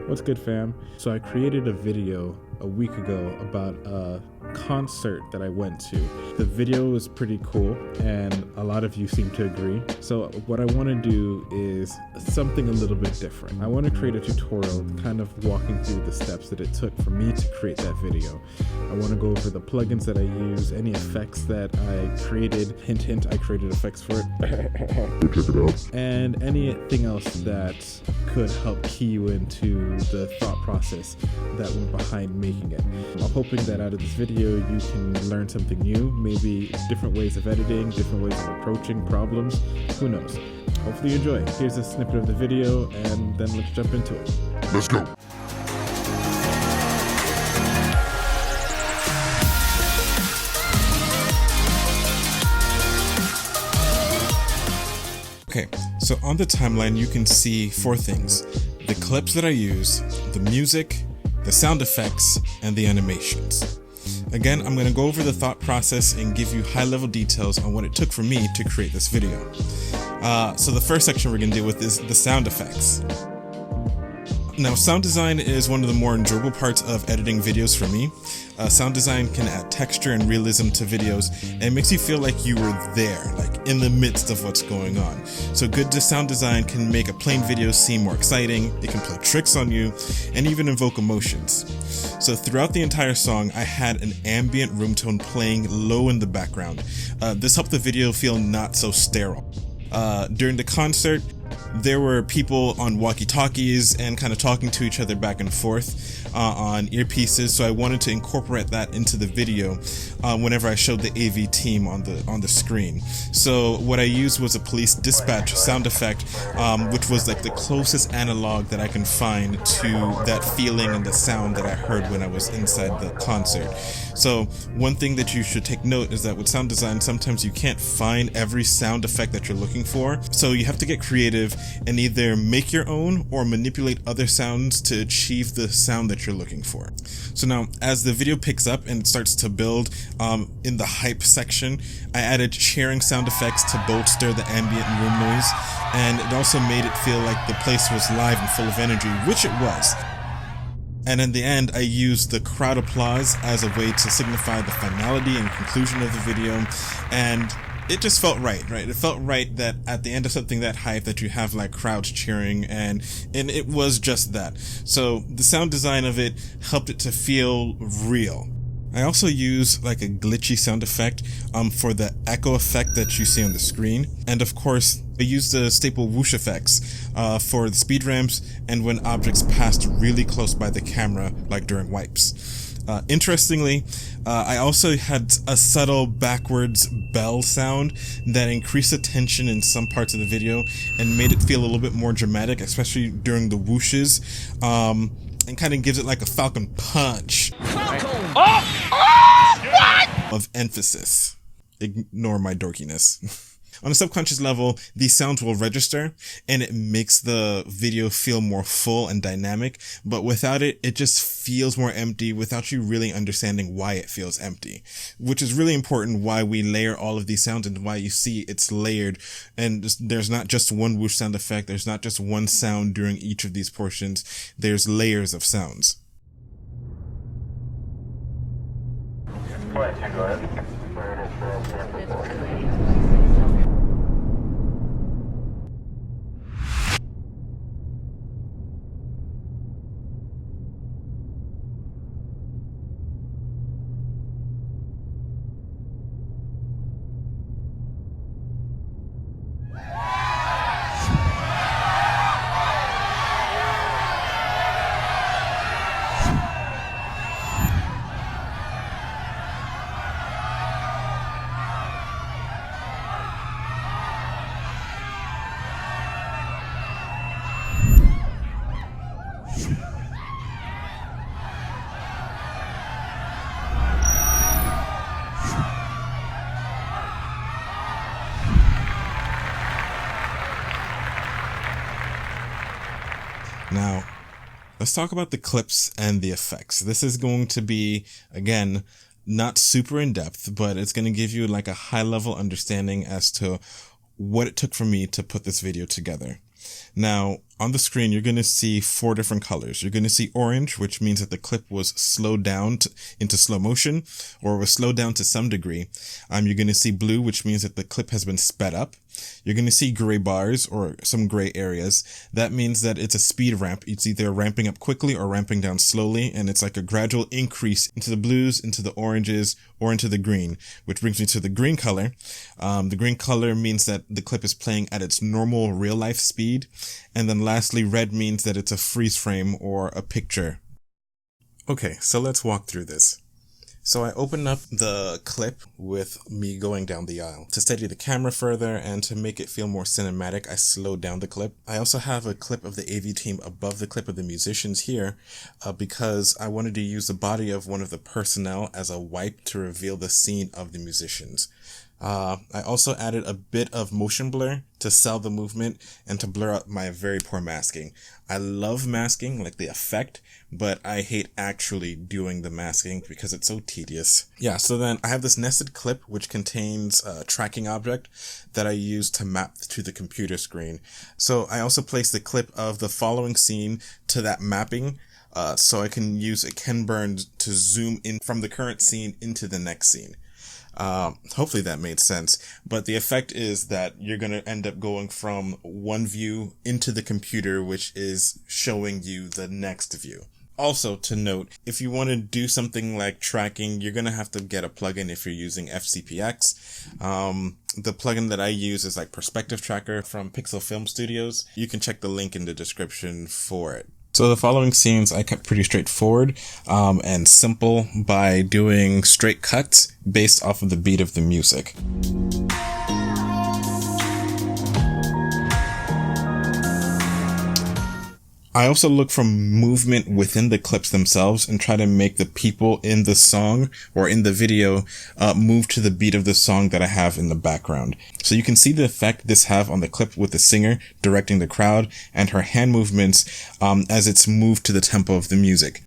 What's good, fam? So I created a video a week ago about a concert that I went to. The video was pretty cool and a lot of you seem to agree. So what I want to do is something a little bit different. I want to create a tutorial kind of walking through the steps that it took for me to create that video. I want to go over the plugins that I use, any effects that I created. Hint, hint, I created effects for it. Go check it out. And anything else that could help key you into the thought process that went behind making it. I'm hoping that out of this video you can learn something new, maybe different ways of editing, different ways of approaching problems, who knows. Hopefully you enjoy. Here's a snippet of the video and then let's jump into it. Let's go. Okay, so on the timeline you can see four things: the clips that I use, the music, the sound effects, and the animations. Again, I'm going to go over the thought process and give you high-level details on what it took for me to create this video. So the first section we're going to deal with is the sound effects. Now, sound design is one of the more enjoyable parts of editing videos for me. Sound design can add texture and realism to videos, and it makes you feel like you were there, like in the midst of what's going on. So good sound design can make a plain video seem more exciting, it can play tricks on you, and even invoke emotions. So throughout the entire song, I had an ambient room tone playing low in the background. This helped the video feel not so sterile. During the concert, there were people on walkie-talkies and kind of talking to each other back and forth on earpieces, so I wanted to incorporate that into the video whenever I showed the AV team on the screen. So what I used was a police dispatch sound effect, which was like the closest analog that I can find to that feeling and the sound that I heard when I was inside the concert. So one thing that you should take note is that with sound design, sometimes you can't find every sound effect that you're looking for, so you have to get creative and either make your own or manipulate other sounds to achieve the sound that you're looking for. So now, as the video picks up and starts to build, in the hype section, I added cheering sound effects to bolster the ambient room noise, and it also made it feel like the place was live and full of energy, which it was. And in the end, I used the crowd applause as a way to signify the finality and conclusion of the video, and it just felt right? It felt right that at the end of something that hype that you have like crowds cheering, and it was just that. So the sound design of it helped it to feel real. I also use like a glitchy sound effect for the echo effect that you see on the screen. And of course, I used the staple whoosh effects for the speed ramps and when objects passed really close by the camera, like during wipes. Interestingly, I also had a subtle backwards bell sound that increased the tension in some parts of the video and made it feel a little bit more dramatic, especially during the whooshes, and kind of gives it like a falcon punch of emphasis. Ignore my dorkiness. On a subconscious level, these sounds will register and it makes the video feel more full and dynamic, but without it, it just feels more empty without you really understanding why it feels empty, which is really important why we layer all of these sounds and why you see it's layered. And there's not just one whoosh sound effect. There's not just one sound during each of these portions. There's layers of sounds. Go ahead. Now, let's talk about the clips and the effects. This is going to be, again, not super in depth, but it's going to give you like a high level understanding as to what it took for me to put this video together. Now, On the screen, you're going to see 4 different colors. You're going to see orange, which means that the clip was slowed down into slow motion, or was slowed down to some degree. You're going to see blue, which means that the clip has been sped up. You're going to see gray bars or some gray areas. That means that it's a speed ramp. It's either ramping up quickly or ramping down slowly, and it's like a gradual increase into the blues, into the oranges, or into the green, which brings me to the green color. The green color means that the clip is playing at its normal real life speed. And then lastly, red means that it's a freeze frame or a picture. Okay, so let's walk through this. So I open up the clip with me going down the aisle. To steady the camera further and to make it feel more cinematic, I slowed down the clip. I also have a clip of the AV team above the clip of the musicians here because I wanted to use the body of one of the personnel as a wipe to reveal the scene of the musicians. I also added a bit of motion blur to sell the movement and to blur out my very poor masking. I love masking, like the effect, but I hate actually doing the masking because it's so tedious. Yeah, so then I have this nested clip which contains a tracking object that I use to map to the computer screen. So I also placed the clip of the following scene to that mapping so I can use a Ken Burns to zoom in from the current scene into the next scene. Hopefully that made sense, but the effect is that you're going to end up going from one view into the computer, which is showing you the next view. Also to note, if you want to do something like tracking, you're going to have to get a plugin if you're using FCPX. The plugin that I use is like Perspective Tracker from Pixel Film Studios. You can check the link in the description for it. So the following scenes I kept pretty straightforward and simple by doing straight cuts based off of the beat of the music. I also look for movement within the clips themselves and try to make the people in the song or in the video move to the beat of the song that I have in the background. So you can see the effect this have on the clip with the singer directing the crowd and her hand movements as it's moved to the tempo of the music.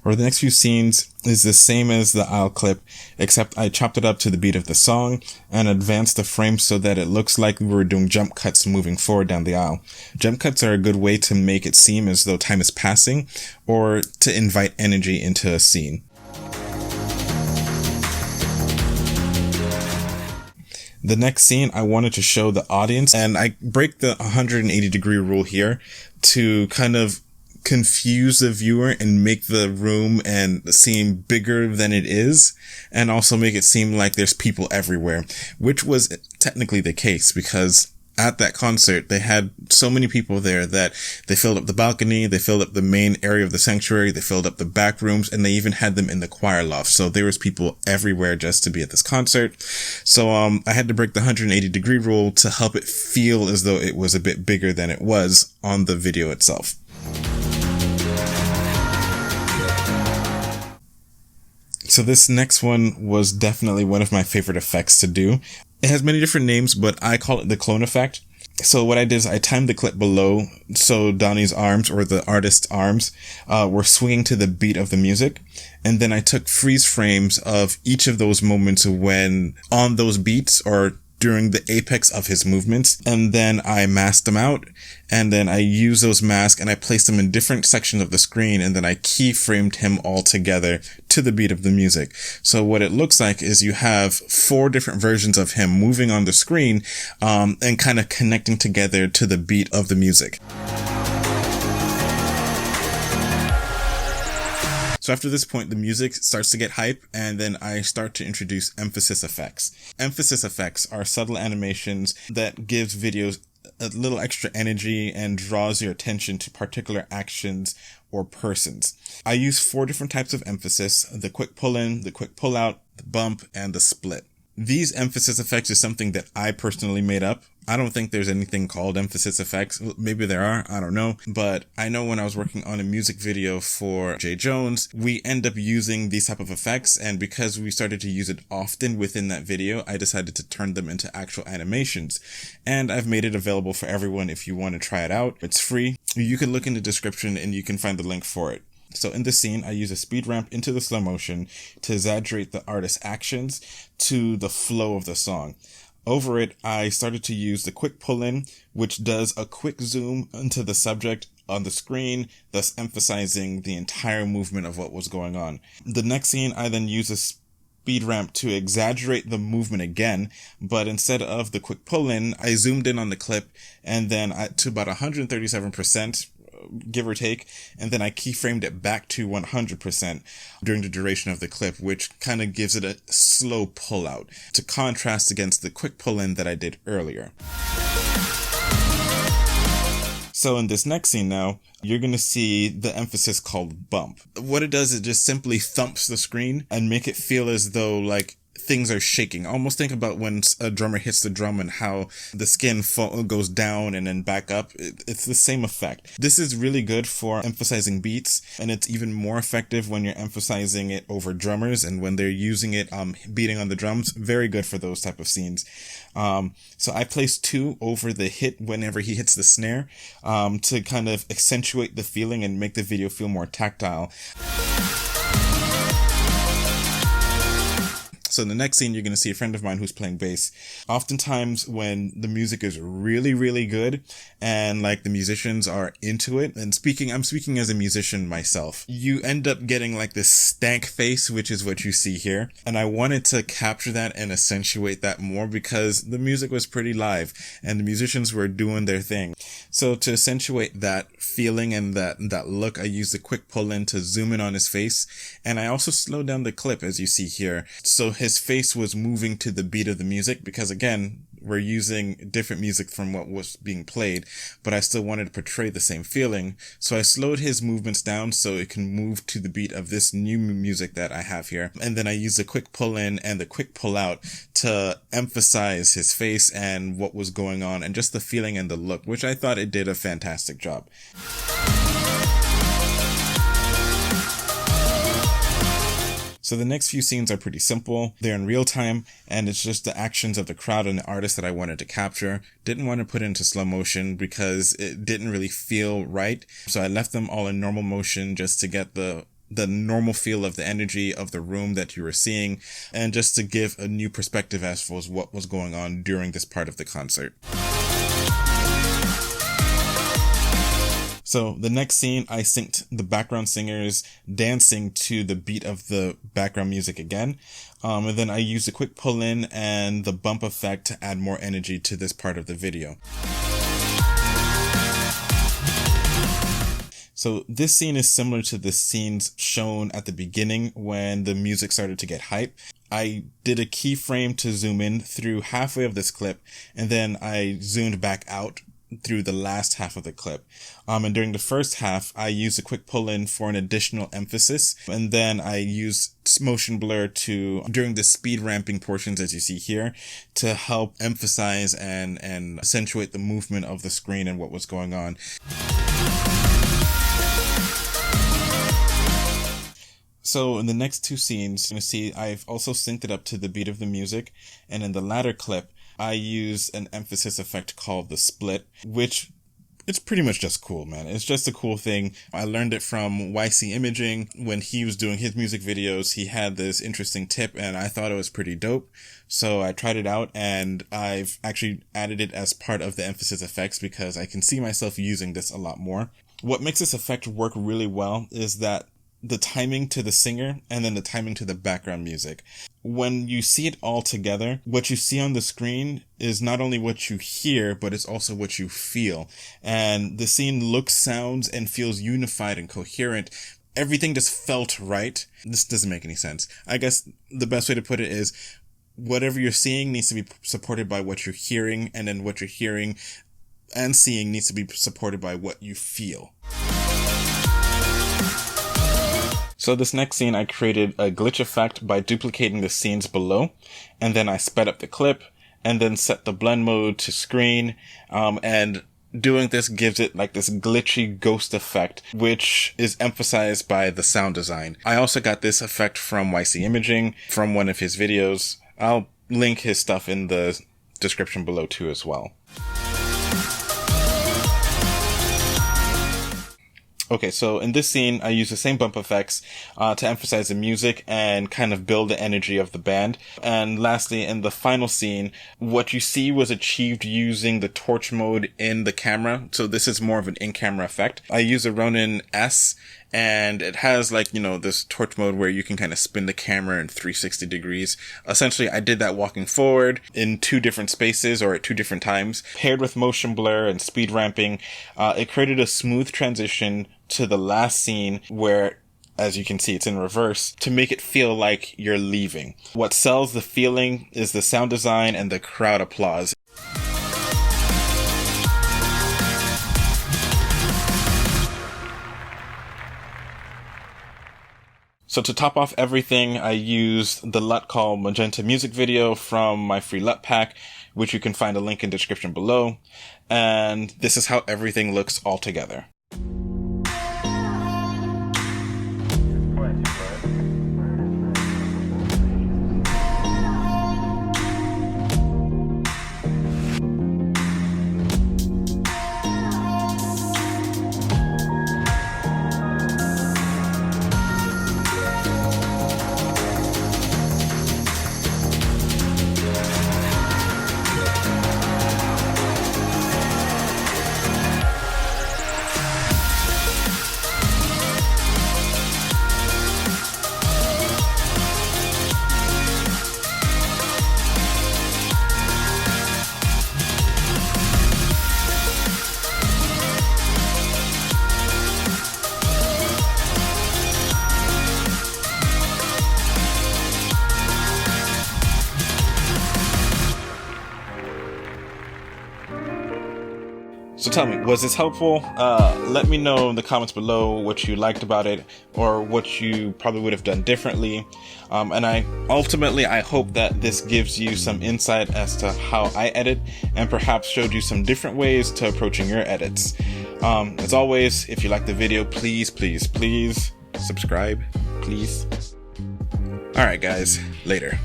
Or the next few scenes is the same as the aisle clip, except I chopped it up to the beat of the song and advanced the frame so that it looks like we were doing jump cuts moving forward down the aisle. Jump cuts are a good way to make it seem as though time is passing or to invite energy into a scene. The next scene, I wanted to show the audience, and I break the 180-degree rule here to kind of confuse the viewer and make the room and seem bigger than it is, and also make it seem like there's people everywhere, which was technically the case because at that concert they had so many people there that they filled up the balcony, they filled up the main area of the sanctuary, they filled up the back rooms, and they even had them in the choir loft. So there was people everywhere just to be at this concert. So I had to break the 180-degree rule to help it feel as though it was a bit bigger than it was on the video itself. So this next one was definitely one of my favorite effects to do. It has many different names, but I call it the clone effect. So what I did is I timed the clip below so Donnie's arms, or the artist's arms, were swinging to the beat of the music. And then I took freeze frames of each of those moments when on those beats or during the apex of his movements, and then I masked them out, and then I used those masks and I placed them in different sections of the screen, and then I keyframed him all together to the beat of the music. So what it looks like is you have 4 different versions of him moving on the screen and kind of connecting together to the beat of the music. So after this point, the music starts to get hype, and then I start to introduce emphasis effects. Emphasis effects are subtle animations that gives videos a little extra energy and draws your attention to particular actions or persons. I use 4 different types of emphasis: the quick pull in, the quick pull out, the bump, and the split. These emphasis effects is something that I personally made up. I don't think there's anything called emphasis effects. Maybe there are, I don't know. But I know when I was working on a music video for Jay Jones, we end up using these type of effects. And because we started to use it often within that video, I decided to turn them into actual animations. And I've made it available for everyone if you want to try it out. It's free. You can look in the description and you can find the link for it. So in this scene, I use a speed ramp into the slow motion to exaggerate the artist's actions to the flow of the song. Over it, I started to use the quick pull-in, which does a quick zoom into the subject on the screen, thus emphasizing the entire movement of what was going on. The next scene, I then use a speed ramp to exaggerate the movement again, but instead of the quick pull-in, I zoomed in on the clip and then to about 137%, give or take, and then I keyframed it back to 100% during the duration of the clip, which kind of gives it a slow pull-out to contrast against the quick pull-in that I did earlier. So in this next scene now, you're going to see the emphasis called bump. What it does is it just simply thumps the screen and make it feel as though like things are shaking. Almost think about when a drummer hits the drum and how the skin goes down and then back up. It's the same effect. This is really good for emphasizing beats, and it's even more effective when you're emphasizing it over drummers and when they're using it beating on the drums. Very good for those type of scenes. So I placed 2 over the hit whenever he hits the snare to kind of accentuate the feeling and make the video feel more tactile. So in the next scene, you're going to see a friend of mine who's playing bass. Oftentimes when the music is really, really good and like the musicians are into it, and I'm speaking as a musician myself, you end up getting like this stank face, which is what you see here. And I wanted to capture that and accentuate that more because the music was pretty live and the musicians were doing their thing. So to accentuate that feeling and that look, I used a quick pull in to zoom in on his face. And I also slowed down the clip, as you see here. So his face was moving to the beat of the music because, again, we're using different music from what was being played, but I still wanted to portray the same feeling. So I slowed his movements down so it can move to the beat of this new music that I have here. And then I used the quick pull in and the quick pull out to emphasize his face and what was going on and just the feeling and the look, which I thought it did a fantastic job. So the next few scenes are pretty simple. They're in real time, and it's just the actions of the crowd and the artist that I wanted to capture. Didn't want to put it into slow motion because it didn't really feel right. So I left them all in normal motion just to get the normal feel of the energy of the room that you were seeing, and just to give a new perspective as far as what was going on during this part of the concert. So the next scene, I synced the background singers dancing to the beat of the background music again. And then I used a quick pull in and the bump effect to add more energy to this part of the video. So this scene is similar to the scenes shown at the beginning when the music started to get hype. I did a keyframe to zoom in through halfway of this clip, and then I zoomed back out through the last half of the clip. And during the first half, I used a quick pull-in for an additional emphasis. And then I used motion blur during the speed ramping portions, as you see here, to help emphasize and accentuate the movement of the screen and what was going on. So in the next 2 scenes, you're going to see I've also synced it up to the beat of the music. And in the latter clip, I use an emphasis effect called the split, which it's pretty much just cool, man. It's just a cool thing. I learned it from YCImaging when he was doing his music videos. He had this interesting tip and I thought it was pretty dope. So I tried it out and I've actually added it as part of the emphasis effects because I can see myself using this a lot more. What makes this effect work really well is that the timing to the singer and then the timing to the background music. When you see it all together, what you see on the screen is not only what you hear, but it's also what you feel. And the scene looks, sounds, and feels unified and coherent. Everything just felt right. This doesn't make any sense. I guess the best way to put it is whatever you're seeing needs to be supported by what you're hearing, and then what you're hearing and seeing needs to be supported by what you feel. So this next scene, I created a glitch effect by duplicating the scenes below, and then I sped up the clip, and then set the blend mode to screen, and doing this gives it like this glitchy ghost effect, which is emphasized by the sound design. I also got this effect from YCImaging, from one of his videos. I'll link his stuff in the description below too as well. Okay, so in this scene, I use the same bump effects to emphasize the music and kind of build the energy of the band. And lastly, in the final scene, what you see was achieved using the torch mode in the camera. So this is more of an in-camera effect. I use a Ronin S, and it has like, you know, this torch mode where you can kind of spin the camera in 360 degrees. Essentially, I did that walking forward in 2 different spaces or at 2 different times. Paired with motion blur and speed ramping, it created a smooth transition to the last scene where, as you can see, it's in reverse to make it feel like you're leaving. What sells the feeling is the sound design and the crowd applause. So to top off everything, I used the LUT called Magenta Music Video from my free LUT pack, which you can find a link in the description below. And this is how everything looks all together. So tell me, was this helpful? Let me know in the comments below what you liked about it or what you probably would have done differently. And I hope that this gives you some insight as to how I edit and perhaps showed you some different ways to approaching your edits. As always, if you like the video, please subscribe, please. Alright guys, later.